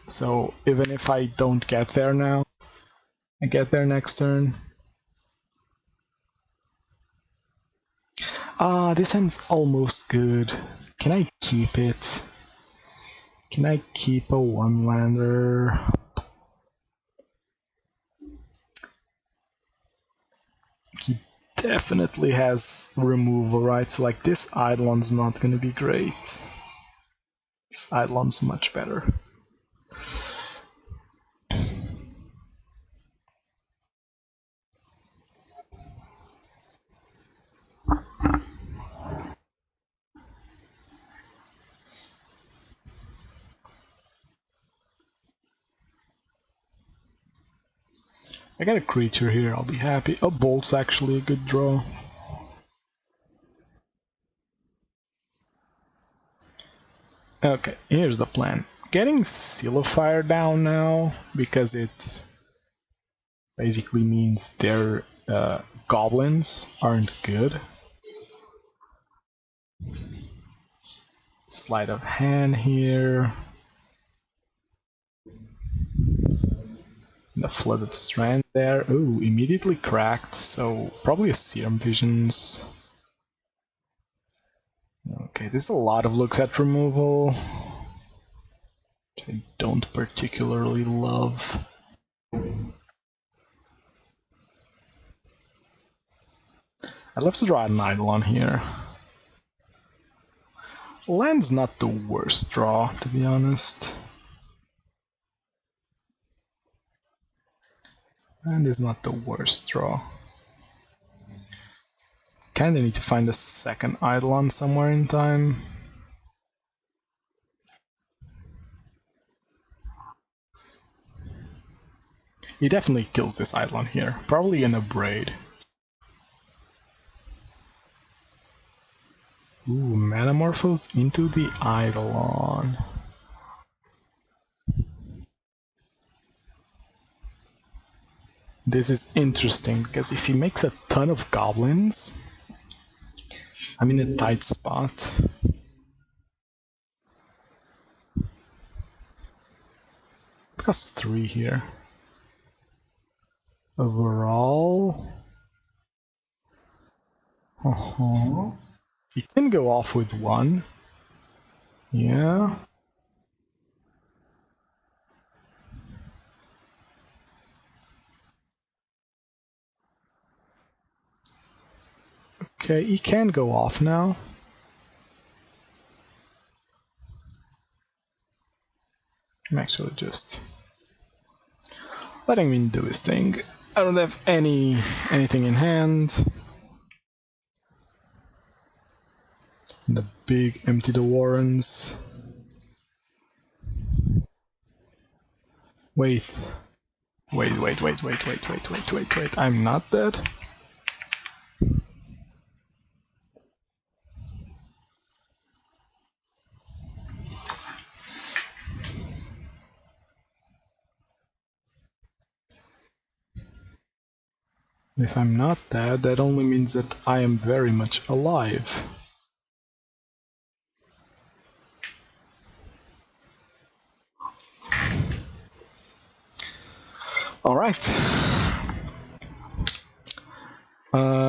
So even if I don't get there now, I get there next turn. This hand's almost good. Can I keep it? Can I keep a 1-lander? He definitely has removal, right? So like this Eidolon's not gonna be great. This Eidolon's much better. I got a creature here, I'll be happy. A bolt's actually a good draw. Okay, here's the plan. Getting Seal of Fire down now, because it basically means their goblins aren't good. Sleight of hand here. The Flooded Strand there. Ooh, immediately cracked, so probably a Serum Visions. Okay, this is a lot of looks at removal, which I don't particularly love. I'd love to draw an Eidolon here. Land's not the worst draw, to be honest. Land is not the worst draw. Kinda need to find a second Eidolon somewhere in time. He definitely kills this Eidolon here, probably in a braid. Ooh, Manamorphose into the Eidolon. This is interesting, because if he makes a ton of goblins, I'm in a tight spot. It costs 3 here. Overall... He can go off with 1. Yeah. Okay, he can go off now. I'm actually just letting him do his thing. I don't have anything in hand. The big empty the warrens. Wait. I'm not dead. If I'm not dead, that only means that I am very much alive. Alright.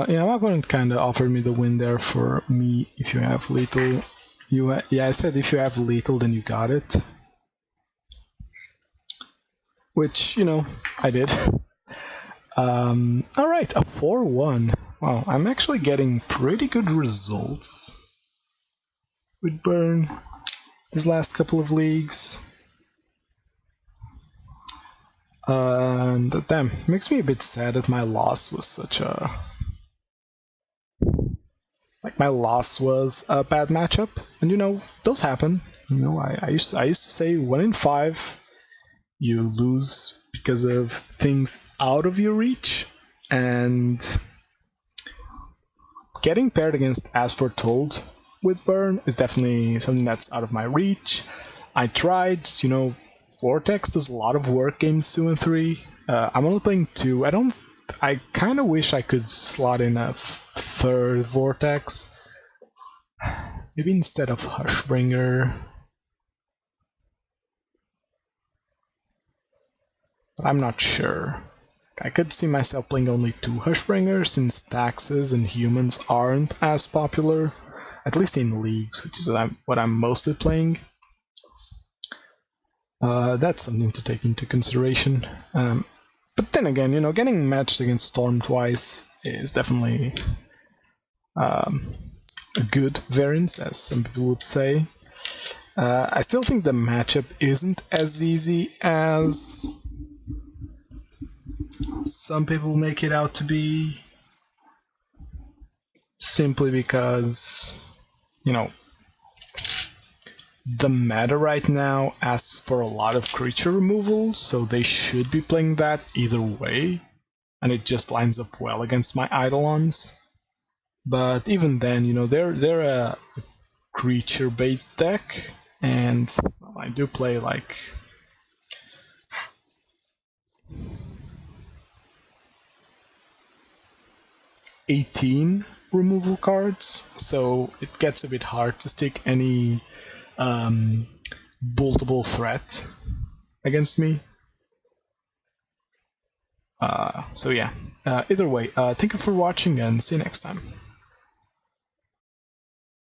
Yeah, my opponent kinda offered me the win there for me. If you have lethal, Yeah, I said if you have lethal, then you got it. Which, you know, I did. Alright, a 4-1. Wow, I'm actually getting pretty good results with Burn these last couple of leagues. And damn, makes me a bit sad that my loss was such a... Like, my loss was a bad matchup. And, you know, those happen. You know, I used to say 1 in 5 you lose because of things out of your reach, and getting paired against As Foretold with Burn is definitely something that's out of my reach. I tried, you know, Vortex does a lot of work games 2 and 3. I'm only playing 2. I kind of wish I could slot in a third Vortex. Maybe instead of Hushbringer. But I'm not sure. I could see myself playing only 2 Hushbringers since taxes and humans aren't as popular, at least in leagues, which is what I'm mostly playing. That's something to take into consideration. But then again, you know, getting matched against Storm twice is definitely a good variance, as some people would say. I still think the matchup isn't as easy as some people make it out to be, simply because, you know, the meta right now asks for a lot of creature removal, so they should be playing that either way, and it just lines up well against my Eidolons. But even then, you know, they're a creature-based deck, and well, I do play like 18 removal cards, so it gets a bit hard to stick any boltable threat against me. So yeah, either way, thank you for watching and see you next time.